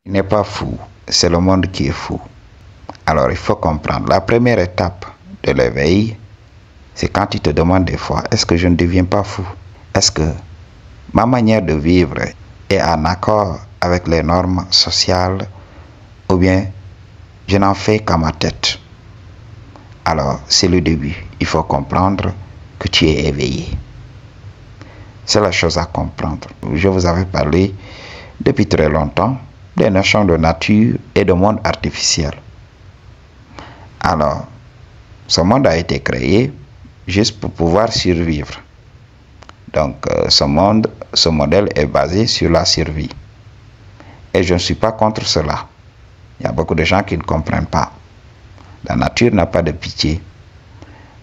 Il n'est pas fou, c'est le monde qui est fou. Alors il faut comprendre, la première étape de l'éveil, c'est quand tu te demandes des fois, est-ce que je ne deviens pas fou? Est-ce que ma manière de vivre est en accord avec les normes sociales ou bien je n'en fais qu'à ma tête? Alors c'est le début, il faut comprendre que tu es éveillé. C'est la chose à comprendre. Je vous avais parlé depuis très longtemps des notions de nature et de monde artificiel. Alors, ce monde a été créé juste pour pouvoir survivre. Donc, ce modèle est basé sur la survie. Et je ne suis pas contre cela. Il y a beaucoup de gens qui ne comprennent pas. La nature n'a pas de pitié.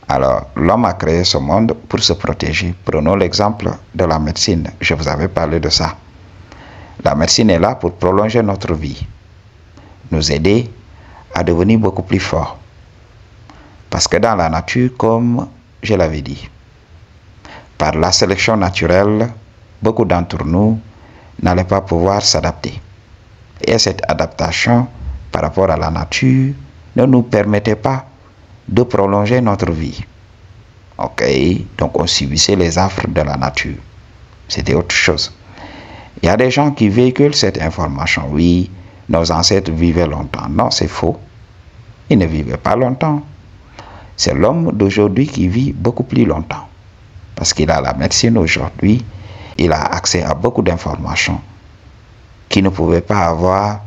Alors, l'homme a créé ce monde pour se protéger. Prenons l'exemple de la médecine. Je vous avais parlé de ça. La médecine est là pour prolonger notre vie, nous aider à devenir beaucoup plus forts. Parce que dans la nature, comme je l'avais dit, par la sélection naturelle, beaucoup d'entre nous n'allaient pas pouvoir s'adapter. Et cette adaptation par rapport à la nature ne nous permettait pas de prolonger notre vie. Ok, donc on subissait les affres de la nature. C'était autre chose. Il y a des gens qui véhiculent cette information. Oui, nos ancêtres vivaient longtemps. Non, c'est faux. Ils ne vivaient pas longtemps. C'est l'homme d'aujourd'hui qui vit beaucoup plus longtemps. Parce qu'il a la médecine aujourd'hui. Il a accès à beaucoup d'informations qu'il ne pouvait pas avoir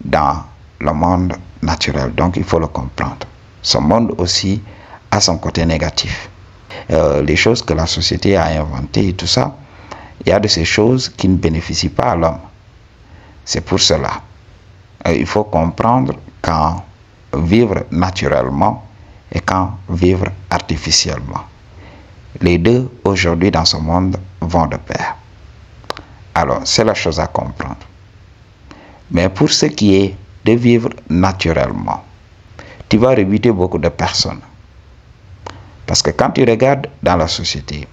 dans le monde naturel. Donc, il faut le comprendre. Ce monde aussi a son côté négatif. Les choses que la société a inventées et tout ça, il y a de ces choses qui ne bénéficient pas à l'homme. C'est pour cela. Il faut comprendre quand vivre naturellement et quand vivre artificiellement. Les deux, aujourd'hui, dans ce monde, vont de pair. Alors, c'est la chose à comprendre. Mais pour ce qui est de vivre naturellement, tu vas rebuter beaucoup de personnes. Parce que quand tu regardes dans la société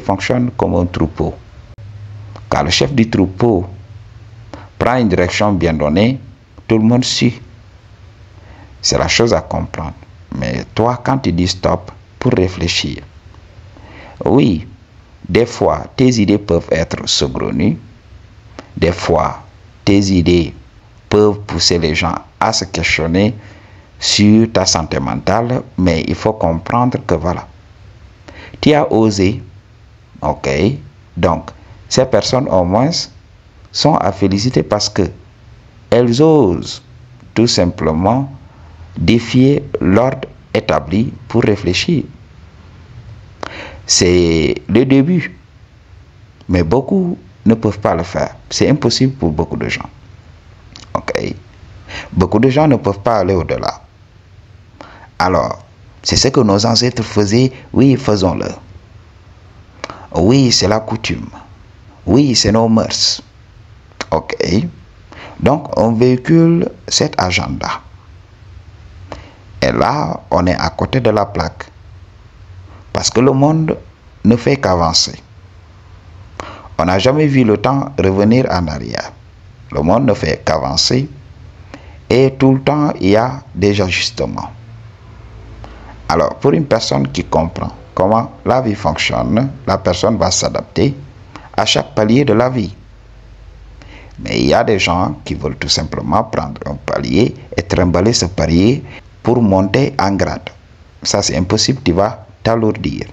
fonctionne comme un troupeau. Quand le chef du troupeau prend une direction bien donnée, tout le monde suit. C'est la chose à comprendre. Mais toi, quand tu dis stop, pour réfléchir, oui, des fois, tes idées peuvent être saugrenues. Des fois, tes idées peuvent pousser les gens à se questionner sur ta santé mentale, mais il faut comprendre que voilà, tu as osé, ok, donc ces personnes au moins sont à féliciter parce que elles osent tout simplement défier l'ordre établi pour réfléchir. C'est le début, mais beaucoup ne peuvent pas le faire. C'est impossible pour beaucoup de gens. Ok, beaucoup de gens ne peuvent pas aller au-delà. Alors, c'est ce que nos ancêtres faisaient. Oui, faisons-le. Oui, c'est la coutume. Oui, c'est nos mœurs. Ok. Donc, on véhicule cet agenda. Et là, on est à côté de la plaque. Parce que le monde ne fait qu'avancer. On n'a jamais vu le temps revenir en arrière. Le monde ne fait qu'avancer. Et tout le temps, il y a des ajustements. Alors, pour une personne qui comprend comment la vie fonctionne, la personne va s'adapter à chaque palier de la vie. Mais il y a des gens qui veulent tout simplement prendre un palier et trimballer ce palier pour monter en grade. Ça, c'est impossible, tu vas t'alourdir.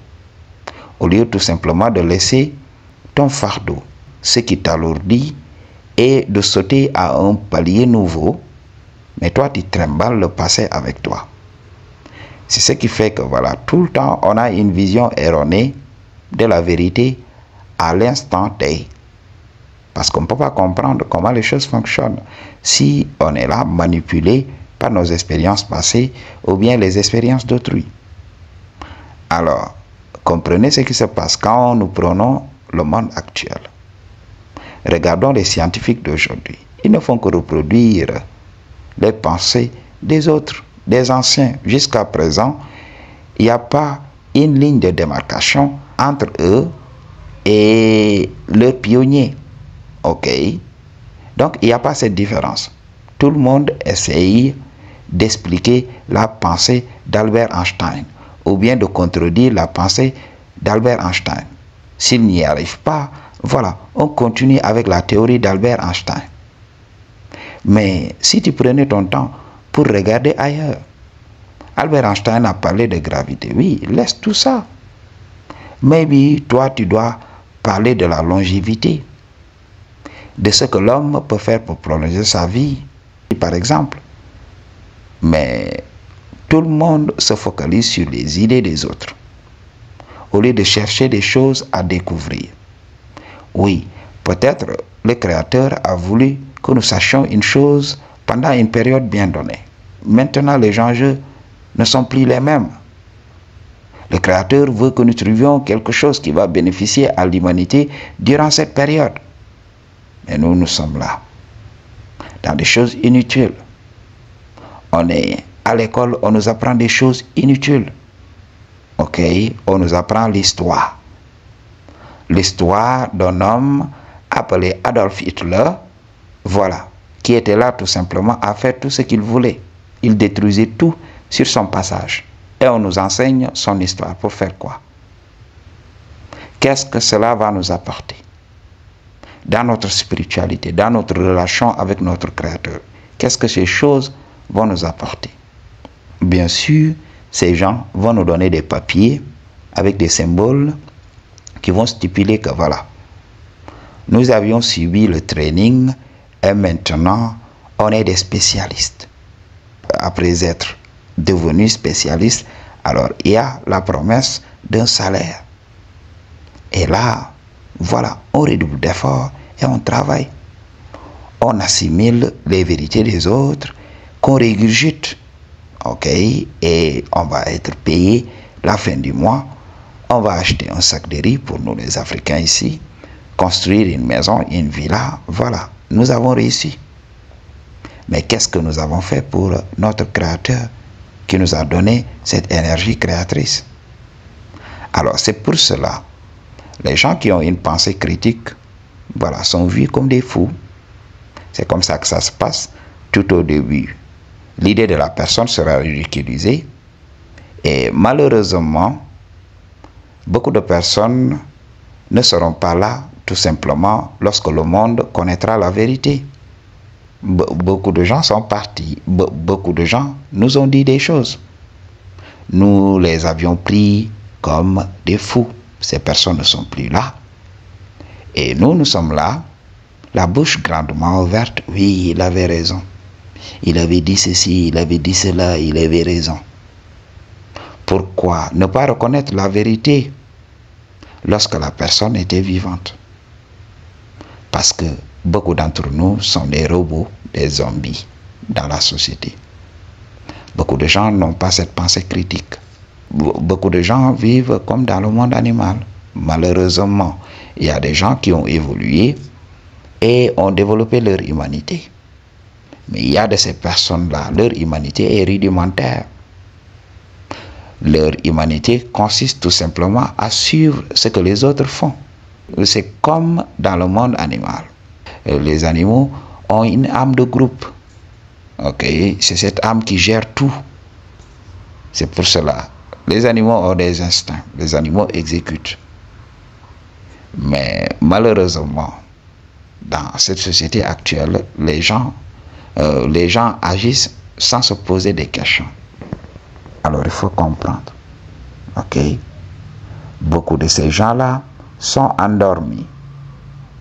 Au lieu tout simplement de laisser ton fardeau, ce qui t'alourdit, et de sauter à un palier nouveau, mais toi, tu trimballes le passé avec toi. C'est ce qui fait que voilà, tout le temps, on a une vision erronée de la vérité à l'instant T. Parce qu'on ne peut pas comprendre comment les choses fonctionnent si on est là manipulé par nos expériences passées ou bien les expériences d'autrui. Alors, comprenez ce qui se passe quand nous prenons le monde actuel. Regardons les scientifiques d'aujourd'hui. Ils ne font que reproduire les pensées des autres, des anciens. Jusqu'à présent, il n'y a pas une ligne de démarcation entre eux et le pionnier. Ok. Donc, il n'y a pas cette différence. Tout le monde essaye d'expliquer la pensée d'Albert Einstein ou bien de contredire la pensée d'Albert Einstein. S'il n'y arrive pas, voilà, on continue avec la théorie d'Albert Einstein. Mais si tu prenais ton temps pour regarder ailleurs, Albert Einstein a parlé de gravité. Oui, laisse tout ça. Maybe toi, tu dois parler de la longévité, de ce que l'homme peut faire pour prolonger sa vie, par exemple. Mais tout le monde se focalise sur les idées des autres, au lieu de chercher des choses à découvrir. Oui, peut-être le Créateur a voulu que nous sachions une chose pendant une période bien donnée. Maintenant, les enjeux ne sont plus les mêmes. Le Créateur veut que nous trouvions quelque chose qui va bénéficier à l'humanité durant cette période. Mais nous, nous sommes là, dans des choses inutiles. On est à l'école, on nous apprend des choses inutiles. Ok, on nous apprend l'histoire. L'histoire d'un homme appelé Adolf Hitler, voilà, qui était là tout simplement à faire tout ce qu'il voulait. Il détruisait tout sur son passage. Et on nous enseigne son histoire. Pour faire quoi? Qu'est-ce que cela va nous apporter dans notre spiritualité, dans notre relation avec notre Créateur? Qu'est-ce que ces choses vont nous apporter? Bien sûr, ces gens vont nous donner des papiers avec des symboles qui vont stipuler que voilà, nous avions suivi le training et maintenant on est des spécialistes. Après être devenus spécialistes, alors il y a la promesse d'un salaire. Et là, voilà, on redouble d'efforts et on travaille. On assimile les vérités des autres qu'on régurgite. Ok, et on va être payé la fin du mois. On va acheter un sac de riz pour nous les Africains ici, construire une maison, une villa. Voilà, nous avons réussi. Mais qu'est-ce que nous avons fait pour notre Créateur qui nous a donné cette énergie créatrice? Alors c'est pour cela, les gens qui ont une pensée critique, voilà, sont vus comme des fous. C'est comme ça que ça se passe tout au début. L'idée de la personne sera ridiculisée et malheureusement, beaucoup de personnes ne seront pas là tout simplement lorsque le monde connaîtra la vérité. Beaucoup de gens sont partis, beaucoup de gens nous ont dit des choses. Nous les avions pris comme des fous. Ces personnes ne sont plus là. Et nous, nous sommes là, la bouche grandement ouverte. Oui, il avait raison. Il avait dit ceci, il avait dit cela, il avait raison. Pourquoi ne pas reconnaître la vérité lorsque la personne était vivante? Parce que beaucoup d'entre nous sont des robots, des zombies dans la société. Beaucoup de gens n'ont pas cette pensée critique. Beaucoup de gens vivent comme dans le monde animal. Malheureusement, il y a des gens qui ont évolué et ont développé leur humanité. Mais il y a de ces personnes-là, leur humanité est rudimentaire. Leur humanité consiste tout simplement à suivre ce que les autres font. C'est comme dans le monde animal. Les animaux ont une âme de groupe. Ok, c'est cette âme qui gère tout. C'est pour cela. Les animaux ont des instincts. Les animaux exécutent. Mais malheureusement, dans cette société actuelle, les gens agissent sans se poser des questions. Alors il faut comprendre. Ok? Beaucoup de ces gens-là sont endormis.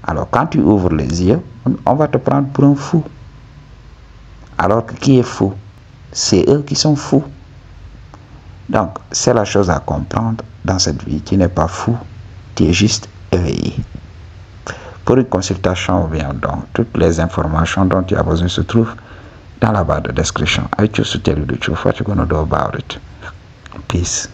Alors quand tu ouvres les yeux, on va te prendre pour un fou. Alors que qui est fou? C'est eux qui sont fous. Donc c'est la chose à comprendre dans cette vie. Tu n'es pas fou, tu es juste éveillé. Pour une consultation, viens donc. Toutes les informations dont tu as besoin se trouvent dans la barre de description. I choose to tell you the truth. What you're going to do about it. Peace.